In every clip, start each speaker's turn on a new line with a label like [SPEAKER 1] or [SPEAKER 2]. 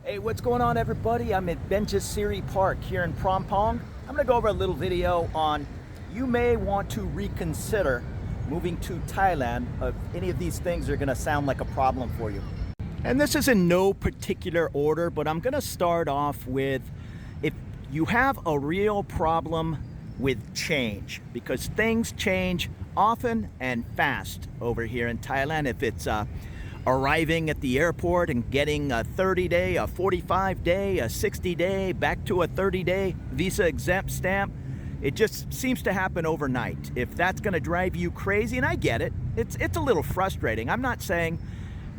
[SPEAKER 1] Hey, what's going on, everybody? I'm at Benjasiri Park here in Prompong. I'm going to go over a little video on you may want to reconsider moving to Thailand if any of these things are going to sound like a problem for you. And this is in no particular order, but I'm going to start off with if you have a real problem with change, because things change often and fast over here in Thailand. If it's arriving at the airport and getting a 30-day, a 45-day, a 60-day, back to a 30-day visa exempt stamp, it just seems to happen overnight. If that's going to drive you crazy, and I get it, it's a little frustrating. I'm not saying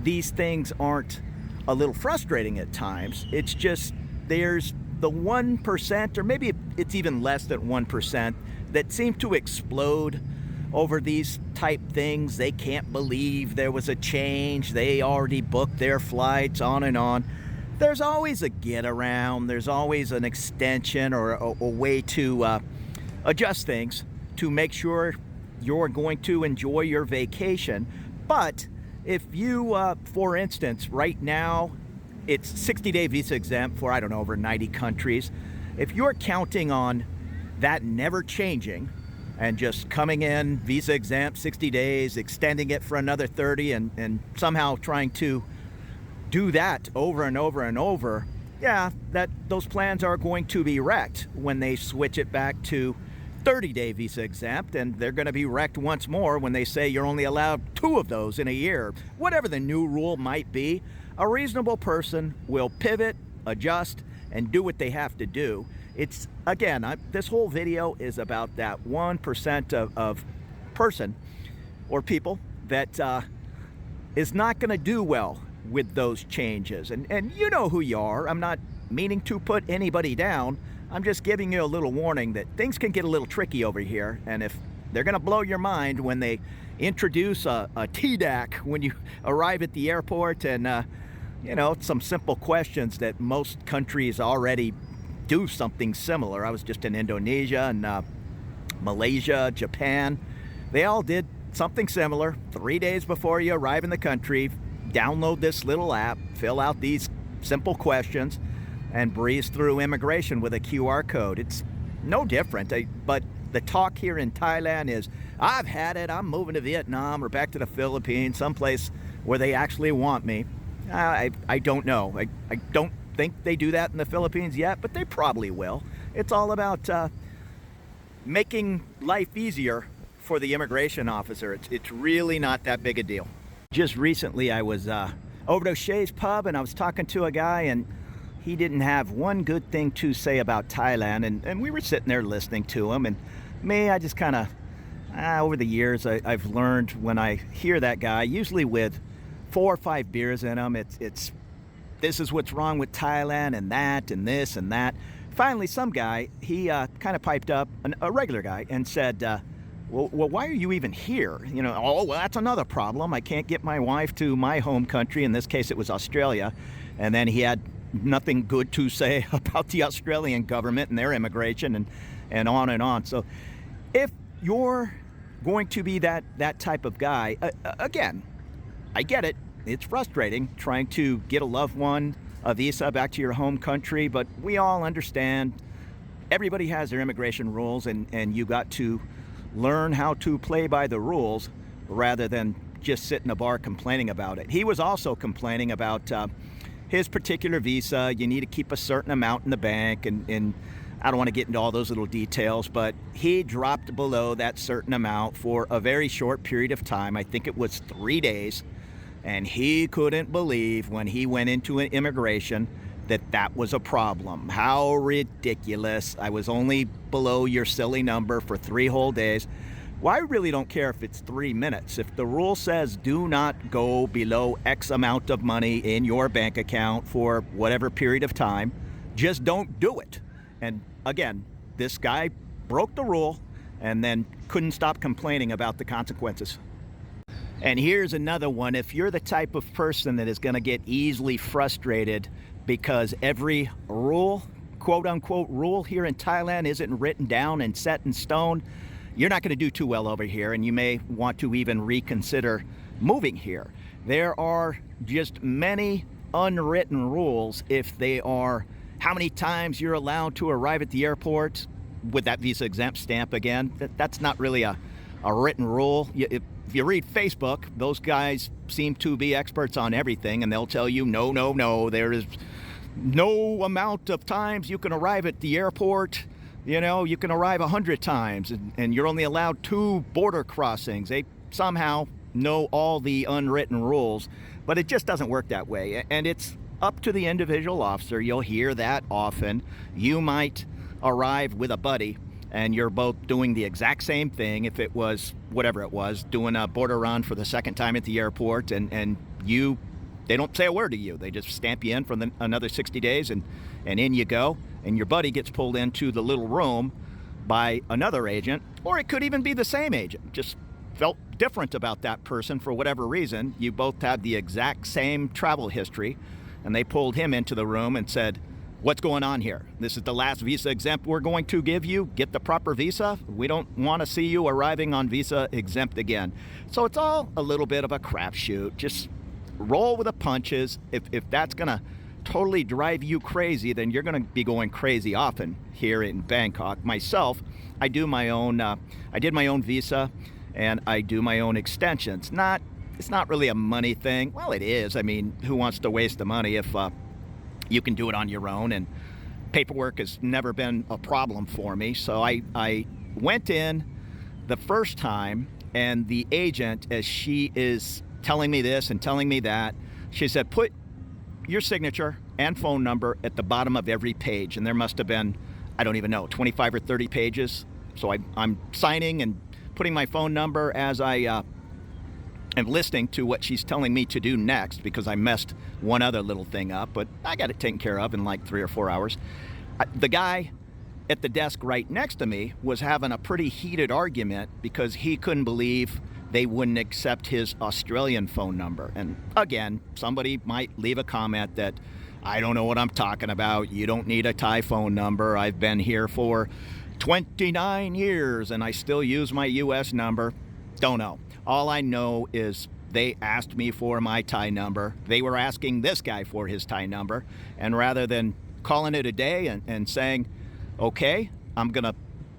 [SPEAKER 1] these things aren't a little frustrating at times. It's just there's the 1%, or maybe it's even less than 1%, that seem to explode over these type things. They can't believe there was a change. They already booked their flights, on and on. There's always a get around. There's always an extension or a way to adjust things to make sure you're going to enjoy your vacation. But if you, for instance, right now, it's 60-day visa exempt for, I don't know, over 90 countries. If you're counting on that never changing and just coming in visa exempt 60 days, extending it for another 30, and somehow trying to do that over and over and over, yeah, those plans are going to be wrecked when they switch it back to 30-day visa exempt, and they're going to be wrecked once more when they say you're only allowed 2 of those in a year. Whatever the new rule might be, a reasonable person will pivot, adjust, and do what they have to do. It's, again, this whole video is about that 1% of person or people that is not going to do well with those changes. And you know who you are. I'm not meaning to put anybody down. I'm just giving you a little warning that things can get a little tricky over here. And if they're going to blow your mind when they introduce a TDAC when you arrive at the airport, and you know, some simple questions that most countries already do something similar. I was just in Indonesia and Malaysia, Japan. They all did something similar. 3 days before you arrive in the country, download this little app, fill out these simple questions, and breeze through immigration with a QR code. It's no different. But the talk here in Thailand is, I've had it, I'm moving to Vietnam or back to the Philippines, someplace where they actually want me. I don't know. I don't think they do that in the Philippines yet, but they probably will. It's all about making life easier for the immigration officer. It's really not that big a deal. Just recently I was over to Shay's pub, and I was talking to a guy, and he didn't have one good thing to say about Thailand, and we were sitting there listening to him, and me, I just kind of, over the years, I've learned when I hear that guy, usually with 4 or 5 beers in them, it's this is what's wrong with Thailand, and that, and this, and that. Finally, some guy, he kind of piped up, a regular guy, and said, well, why are you even here? You know, oh, well, that's another problem. I can't get my wife to my home country. In this case, it was Australia. And then he had nothing good to say about the Australian government and their immigration, and on and on. So if you're going to be that type of guy, again, I get it. It's frustrating trying to get a loved one a visa back to your home country, but we all understand everybody has their immigration rules, and you got to learn how to play by the rules rather than just sit in a bar complaining about it. He was also complaining about his particular visa. You need to keep a certain amount in the bank, and I don't want to get into all those little details, but he dropped below that certain amount for a very short period of time. I think it was 3 days. And he couldn't believe when he went into an immigration that was a problem. How ridiculous. I was only below your silly number for 3 whole days. Well, I really don't care if it's 3 minutes. If the rule says do not go below X amount of money in your bank account for whatever period of time, just don't do it. And again, this guy broke the rule and then couldn't stop complaining about the consequences. And here's another one. If you're the type of person that is going to get easily frustrated because every rule, quote unquote rule here in Thailand isn't written down and set in stone, you're not going to do too well over here, and you may want to even reconsider moving here. There are just many unwritten rules if they are how many times you're allowed to arrive at the airport with that visa exempt stamp again. That's not really a written rule. If you read Facebook, those guys seem to be experts on everything, and they'll tell you, no, there is no amount of times you can arrive at the airport. You know, you can arrive 100 times, and you're only allowed 2 border crossings. They somehow know all the unwritten rules, but it just doesn't work that way. And it's up to the individual officer. You'll hear that often. You might arrive with a buddy, and you're both doing the exact same thing. If it was whatever it was, doing a border run for the second time at the airport, and they don't say a word to you. They just stamp you in for another 60 days, and in you go. And your buddy gets pulled into the little room by another agent, or it could even be the same agent. Just felt different about that person for whatever reason. You both had the exact same travel history, and they pulled him into the room and said, "What's going on here? This is the last visa exempt we're going to give you. Get the proper visa. We don't want to see you arriving on visa exempt again." So it's all a little bit of a crapshoot. Just roll with the punches. If that's going to totally drive you crazy, then you're going to be going crazy often here in Bangkok. Myself, I did my own visa, and I do my own extensions. It's not really a money thing. Well, it is. I mean, who wants to waste the money if you can do it on your own? And paperwork has never been a problem for me. So I went in the first time, and the agent, as she is telling me this and telling me that, she said, "Put your signature and phone number at the bottom of every page." And there must have been, I don't even know, 25 or 30 pages. So I'm signing and putting my phone number as I am listening to what she's telling me to do next, because I messed one other little thing up, but I got it taken care of in like 3 or 4 hours. The guy at the desk right next to me was having a pretty heated argument because he couldn't believe they wouldn't accept his Australian phone number. And again, somebody might leave a comment that, "I don't know what I'm talking about. You don't need a Thai phone number. I've been here for 29 years and I still use my US number." Don't know. All I know is they asked me for my Thai number. They were asking this guy for his Thai number. And rather than calling it a day and saying, "Okay, I'm going to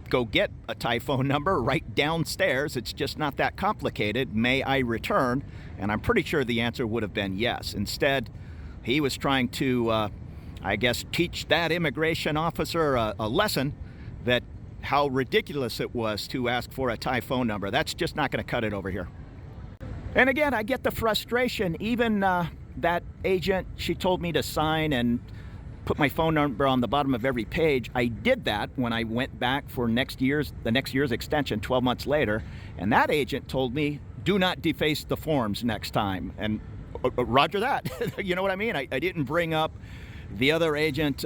[SPEAKER 1] go get a Thai phone number right downstairs. It's just not that complicated. May I return?" And I'm pretty sure the answer would have been yes. Instead, he was trying to, I guess, teach that immigration officer a lesson that how ridiculous it was to ask for a Thai phone number. That's just not going to cut it over here. And again, I get the frustration. Even that agent, she told me to sign and put my phone number on the bottom of every page. I did that when I went back for the next year's extension 12 months later, and that agent told me, "Do not deface the forms next time." And roger that. You know what I mean? I didn't bring up the other agent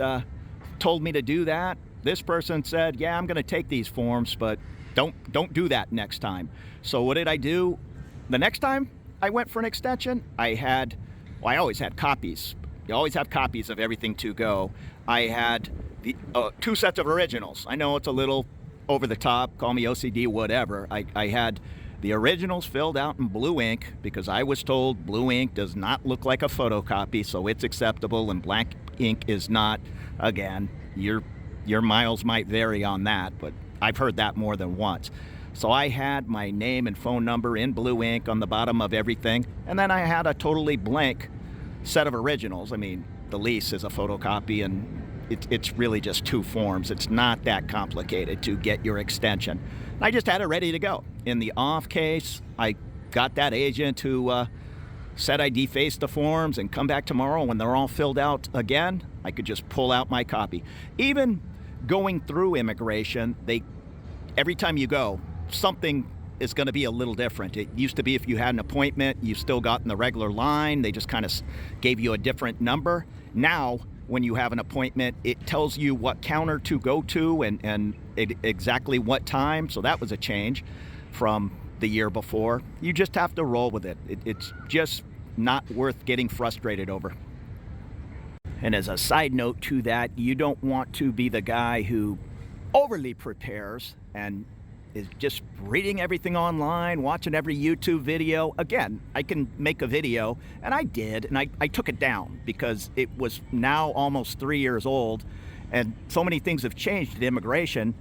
[SPEAKER 1] told me to do that. This person said, "Yeah, I'm going to take these forms, but don't do that next time." So what did I do? The next time I went for an extension, I always had copies. You always have copies of everything to go. I had the 2 sets of originals. I know it's a little over the top, call me OCD, whatever. I had the originals filled out in blue ink because I was told blue ink does not look like a photocopy, so it's acceptable, and black ink is not. Again, your miles might vary on that, but I've heard that more than once. So I had my name and phone number in blue ink on the bottom of everything, and then I had a totally blank set of originals. I mean, the lease is a photocopy, and it's really just 2 forms. It's not that complicated to get your extension. I just had it ready to go. In the off case, I got that agent who said I defaced the forms and come back tomorrow when they're all filled out again. I could just pull out my copy. Even going through immigration, every time you go, something is going to be a little different. It used to be if you had an appointment, you still got in the regular line. They just kind of gave you a different number. Now, when you have an appointment, it tells you what counter to go to and exactly what time. So that was a change from the year before. You just have to roll with it. It's just not worth getting frustrated over. And as a side note to that, you don't want to be the guy who overly prepares and is just reading everything online, watching every YouTube video. Again, I can make a video, and I did, and I took it down because it was now almost 3 years old, and so many things have changed in immigration.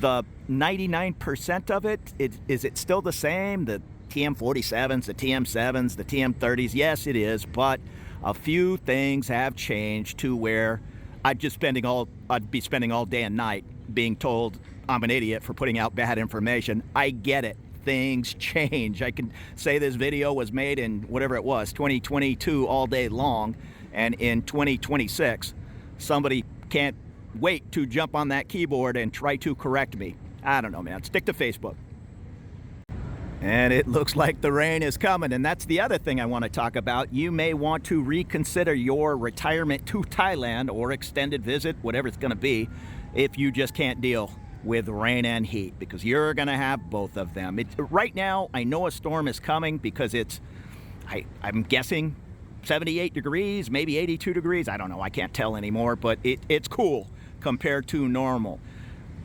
[SPEAKER 1] The 99% of it, is it still the same? The TM47s, the TM7s, the TM30s, yes it is, but a few things have changed to where I'd be spending all day and night being told I'm an idiot for putting out bad information. I get it. Things change. I can say this video was made in whatever it was, 2022 all day long, and in 2026, somebody can't wait to jump on that keyboard and try to correct me. I don't know, man. Stick to Facebook. And it looks like the rain is coming, and that's the other thing I want to talk about. You may want to reconsider your retirement to Thailand or extended visit, whatever it's going to be, if you just can't deal with rain and heat, because you're going to have both of them. Right now, I know a storm is coming because I'm guessing 78 degrees, maybe 82 degrees. I don't know. I can't tell anymore, but it's cool compared to normal.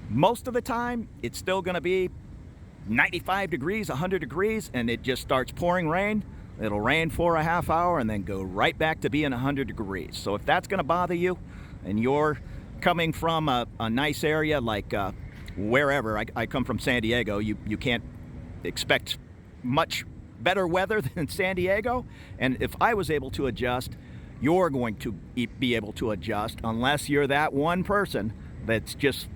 [SPEAKER 1] Most of the time, it's still going to be 95 degrees, 100 degrees, and it just starts pouring rain. It'll rain for a half hour and then go right back to being 100 degrees. So if that's going to bother you and you're coming from a nice area like wherever, I come from San Diego, you can't expect much better weather than San Diego. And if I was able to adjust, you're going to be able to adjust, unless you're that one person that's just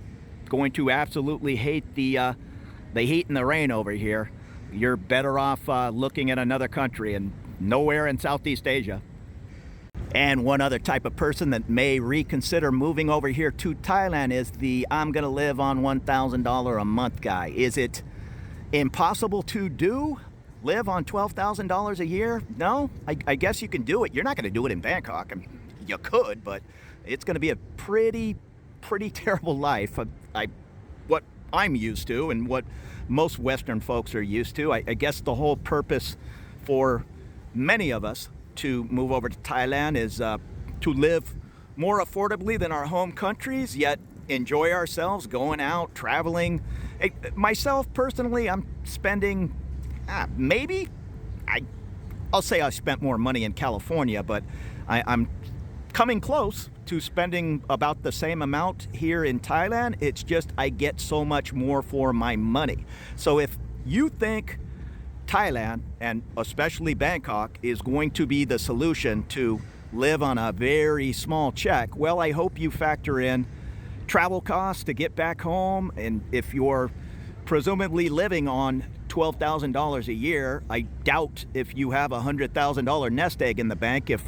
[SPEAKER 1] going to absolutely hate the heat and the rain over here. You're better off looking at another country, and nowhere in Southeast Asia. And one other type of person that may reconsider moving over here to Thailand is the I'm gonna live on $1,000 a month guy. Is it impossible to do? Live on $12,000 a year? No, I guess you can do it. You're not gonna do it in Bangkok. I mean, you could, but it's gonna be a pretty terrible life. What I'm used to and what most Western folks are used to. I guess the whole purpose for many of us to move over to Thailand is to live more affordably than our home countries, yet enjoy ourselves, going out, traveling. Myself, personally, I'm spending, I'll say I spent more money in California, but I'm coming close to spending about the same amount here in Thailand. It's just I get so much more for my money. So if you think Thailand, and especially Bangkok, is going to be the solution to live on a very small check, well, I hope you factor in travel costs to get back home. And if you're presumably living on $12,000 a year, I doubt if you have a $100,000 nest egg in the bank if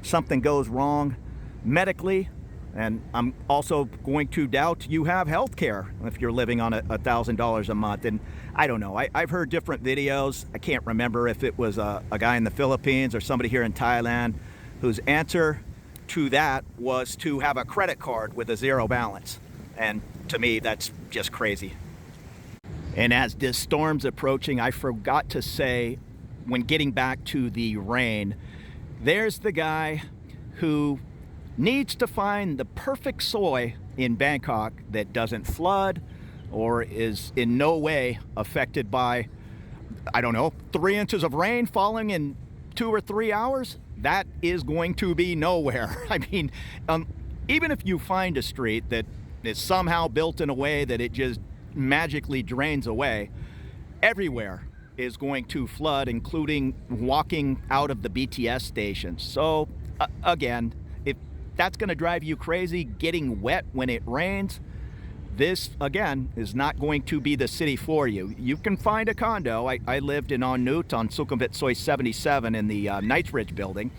[SPEAKER 1] something goes wrong medically. And I'm also going to doubt you have health care if you're living on $1,000 a month. And I don't know, I've heard different videos. I can't remember if it was a guy in the Philippines or somebody here in Thailand whose answer to that was to have a credit card with a zero balance. And to me, that's just crazy. And as this storm's approaching, I forgot to say, when getting back to the rain, there's the guy who needs to find the perfect soy in Bangkok that doesn't flood or is in no way affected by, 3 inches of rain falling in 2 or 3 hours. That is going to be nowhere. I mean, even if you find a street that is somehow built in a way that it just magically drains away, everywhere is going to flood, including walking out of the BTS stations. So again, if that's going to drive you crazy, getting wet when it rains, this again is not going to be the city for you. You can find a condo. I lived in On Nut on Sukhumvit Soy 77 in the Knightsbridge building,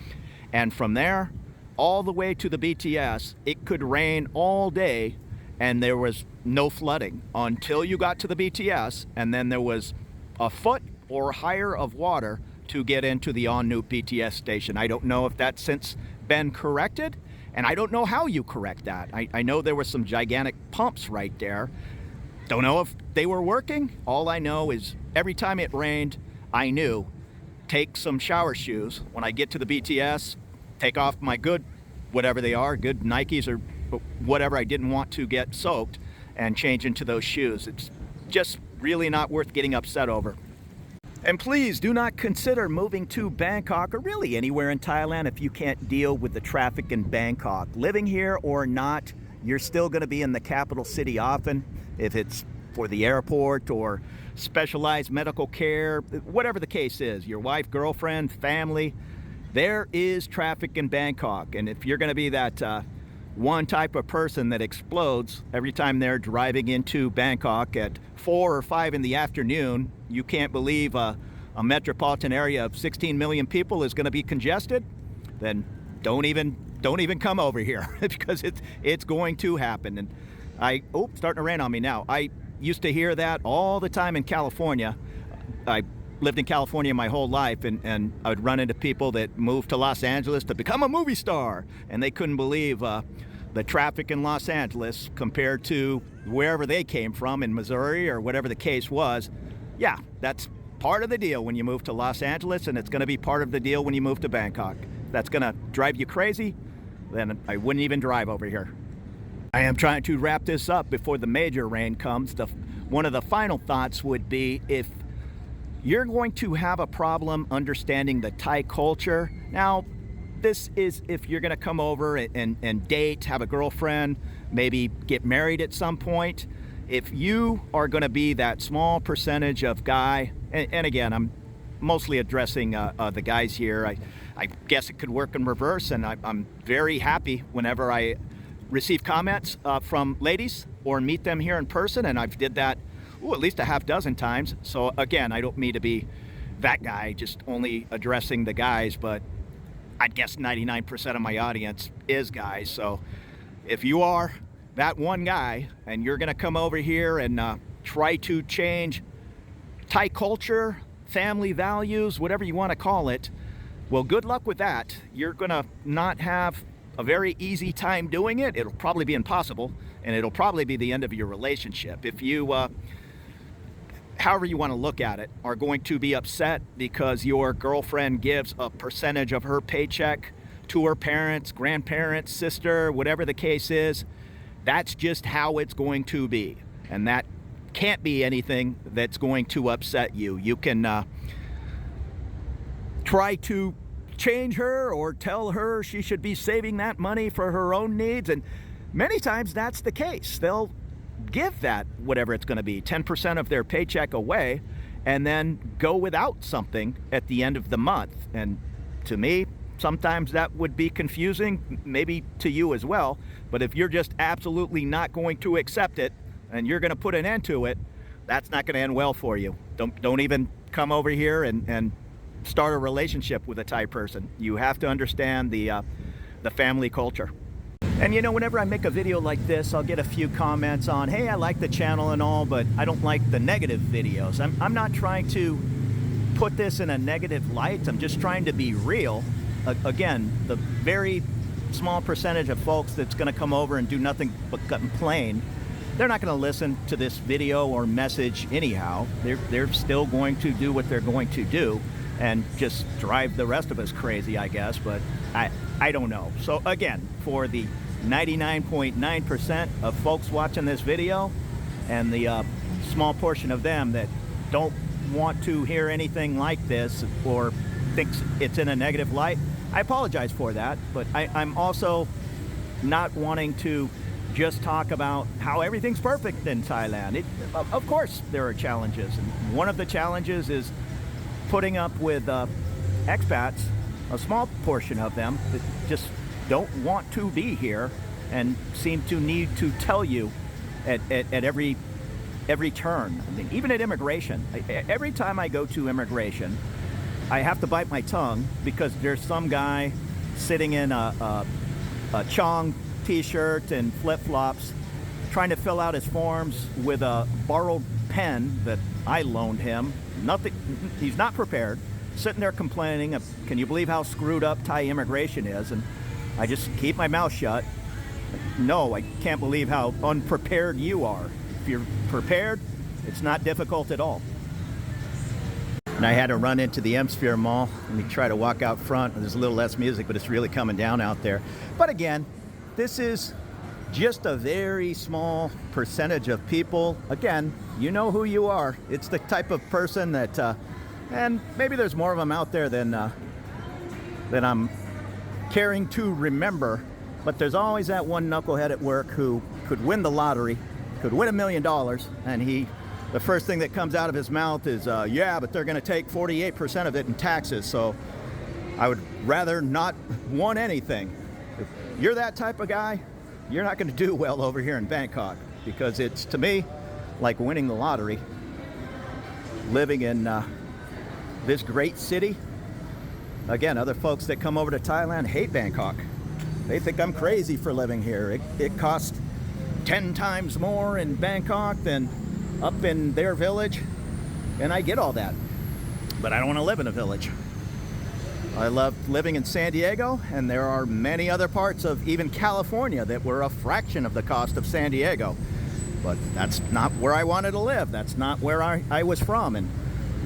[SPEAKER 1] and from there all the way to the BTS, it could rain all day and there was no flooding until you got to the BTS, and then there was a foot or higher of water to get into the On Nut BTS station. I don't know if that's since been corrected, and I don't know how you correct that. I know there were some gigantic pumps right there. Don't know if they were working. All I know is every time it rained, I knew, take some shower shoes. When I get to the BTS, take off my good, whatever they are, good Nikes or whatever I didn't want to get soaked, and change into those shoes. It's just really not worth getting upset over. And please do not consider moving to Bangkok or really anywhere in Thailand if you can't deal with the traffic in Bangkok. Living here or not, you're still going to be in the capital city often, if it's for the airport or specialized medical care, whatever the case is, your wife, girlfriend, family, there is traffic in Bangkok. And if you're going to be that one type of person that explodes every time they're driving into Bangkok at 4 or 5 in the afternoon, you can't believe a metropolitan area of 16 million people is going to be congested, then don't even come over here because it's going to happen. And starting to rain on me now. I used to hear that all the time in California. I lived in California my whole life, and I would run into people that moved to Los Angeles to become a movie star, and they couldn't believe the traffic in Los Angeles compared to wherever they came from in Missouri or whatever the case was. Yeah, that's part of the deal when you move to Los Angeles, and it's going to be part of the deal when you move to Bangkok. If that's going to drive you crazy, then I wouldn't even drive over here. I am trying to wrap this up before the major rain comes. One of the final thoughts would be, if you're going to have a problem understanding the Thai culture. Now, this is if you're going to come over and date, have a girlfriend, maybe get married at some point. If you are going to be that small percentage of guy, and again, I'm mostly addressing the guys here. I guess it could work in reverse, and I'm very happy whenever I receive comments from ladies or meet them here in person, and I've did that at least a half dozen times. So again, I don't mean to be that guy, just only addressing the guys, but I'd guess 99% of my audience is guys. So if you are that one guy and you're gonna come over here and try to change Thai culture, family values, whatever you want to call it, well, good luck with that. You're gonna not have a very easy time doing it. It'll probably be impossible, and it'll probably be the end of your relationship. If you however you want to look at it, are going to be upset because your girlfriend gives a percentage of her paycheck to her parents, grandparents, sister, whatever the case is, that's just how it's going to be. And that can't be anything that's going to upset you. You can try to change her or tell her she should be saving that money for her own needs, and many times that's the case. They'll give that, whatever it's going to be, 10% of their paycheck away, and then go without something at the end of the month. And to me, sometimes that would be confusing, maybe to you as well. But if you're just absolutely not going to accept it and you're going to put an end to it, that's not going to end well for you. Don't even come over here and start a relationship with a Thai person. You have to understand the family culture. And you know, whenever I make a video like this, I'll get a few comments on, hey, I like the channel and all, but I don't like the negative videos. I'm not trying to put this in a negative light. I'm just trying to be real. Again, the very small percentage of folks that's going to come over and do nothing but complain, they're not going to listen to this video or message anyhow. They're still going to do what they're going to do and just drive the rest of us crazy, I guess. But I don't know. So again, for the 99.9% of folks watching this video and the small portion of them that don't want to hear anything like this or thinks it's in a negative light, I apologize for that. But I'm also not wanting to just talk about how everything's perfect in Thailand. Of course there are challenges, and one of the challenges is putting up with expats, a small portion of them that just don't want to be here and seem to need to tell you at every turn. I mean, even at immigration, every time I go to immigration, I have to bite my tongue because there's some guy sitting in a Chong t-shirt and flip-flops trying to fill out his forms with a borrowed pen that I loaned him. Nothing, he's not prepared, sitting there complaining of, can you believe how screwed up Thai immigration is? And I just keep my mouth shut. No, I can't believe how unprepared you are. If you're prepared, it's not difficult at all. And I had to run into the M-Sphere Mall. Let me try to walk out front. There's a little less music, but it's really coming down out there. But again, this is just a very small percentage of people. Again, you know who you are. It's the type of person that, and maybe there's more of them out there than I'm caring to remember, but there's always that one knucklehead at work who could win the lottery, could win $1 million, and the first thing that comes out of his mouth is, yeah, but they're going to take 48% of it in taxes, so I would rather not want anything. If you're that type of guy, you're not going to do well over here in Bangkok, because it's, to me, like winning the lottery. Living in this great city. Again, other folks that come over to Thailand hate Bangkok. They think I'm crazy for living here. It costs 10 times more in Bangkok than up in their village, and I get all that. But I don't want to live in a village. I love living in San Diego, and there are many other parts of even California that were a fraction of the cost of San Diego. But that's not where I wanted to live. That's not where I was from. And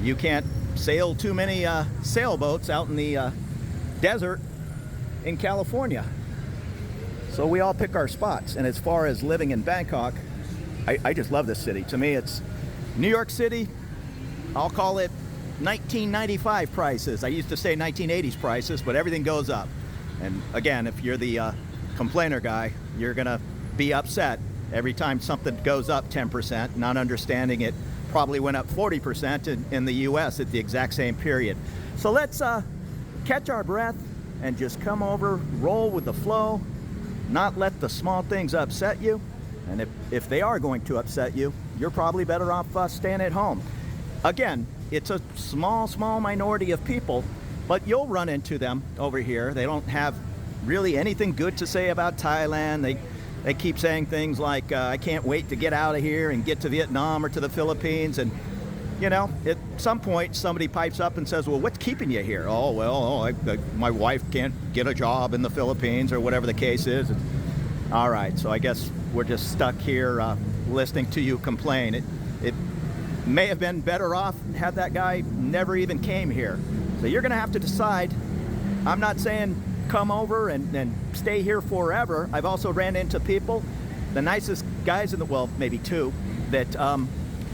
[SPEAKER 1] you can't sail too many sailboats out in the desert in California. So we all pick our spots. And as far as living in Bangkok, I just love this city. To me, it's New York City. I'll call it 1995 prices. I used to say 1980s prices, but everything goes up. And again, if you're the complainer guy, you're gonna be upset every time something goes up 10%, not understanding it probably went up 40% in the US at the exact same period. So let's catch our breath and just come over, roll with the flow, not let the small things upset you. And if they are going to upset you, you're probably better off staying at home. Again, it's a small minority of people, but you'll run into them over here. They don't have really anything good to say about Thailand. They keep saying things like, I can't wait to get out of here and get to Vietnam or to the Philippines. And, you know, at some point somebody pipes up and says, well, what's keeping you here? Oh, well, my wife can't get a job in the Philippines, or whatever the case is. All right, so I guess we're just stuck here listening to you complain. It may have been better off had that guy never even came here. So you're gonna have to decide. I'm not saying come over and stay here forever. I've also ran into people, the nicest guys in the, well, maybe two, that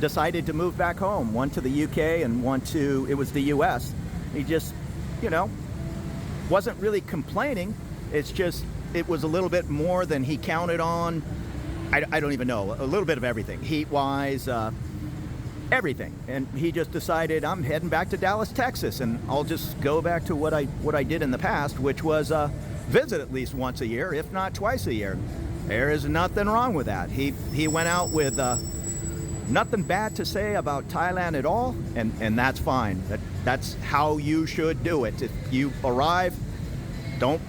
[SPEAKER 1] decided to move back home. One to the UK and one to, it was the US. He just, you know, wasn't really complaining. It's just, it was a little bit more than he counted on. I don't even know, a little bit of everything, heat-wise, everything. And he just decided, I'm heading back to Dallas, Texas, and I'll just go back to what I did in the past, which was visit at least once a year, if not twice a year. There is nothing wrong with that. He went out with nothing bad to say about Thailand at all, and that's fine. That's how you should do it. If you arrive, don't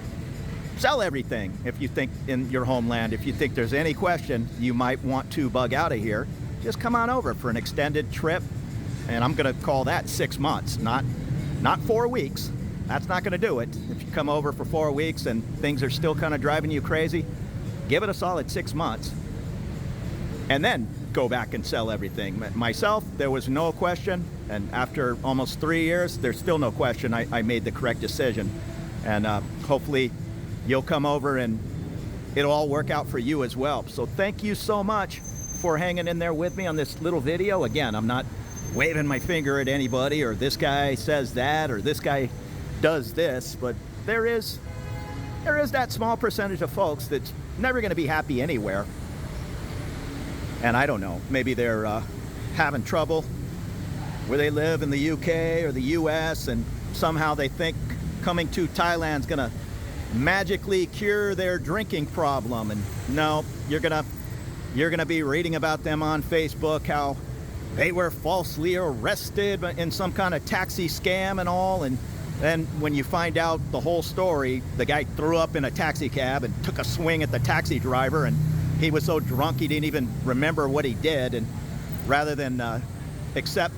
[SPEAKER 1] sell everything. If you think in your homeland, if you think there's any question you might want to bug out of here, just come on over for an extended trip. And I'm gonna call that 6 months, not 4 weeks. That's not gonna do it. If you come over for 4 weeks and things are still kind of driving you crazy, give it a solid 6 months and then go back and sell everything. Myself, there was no question, and after almost 3 years, there's still no question I made the correct decision. And hopefully you'll come over and it'll all work out for you as well. So thank you so much for hanging in there with me on this little video. Again, I'm not waving my finger at anybody, or this guy says that, or this guy does this, but there is that small percentage of folks that's never going to be happy anywhere. And I don't know, maybe they're having trouble where they live in the UK or the US, and somehow they think coming to Thailand's going to magically cure their drinking problem. And no, you're gonna be reading about them on Facebook, how they were falsely arrested in some kind of taxi scam and all. And then when you find out the whole story, the guy threw up in a taxi cab and took a swing at the taxi driver, and he was so drunk he didn't even remember what he did. And rather than accept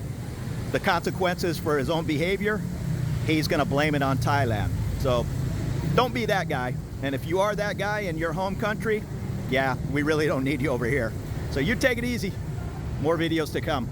[SPEAKER 1] the consequences for his own behavior, he's gonna blame it on Thailand. So don't be that guy. And if you are that guy in your home country, yeah, we really don't need you over here. So you take it easy. More videos to come.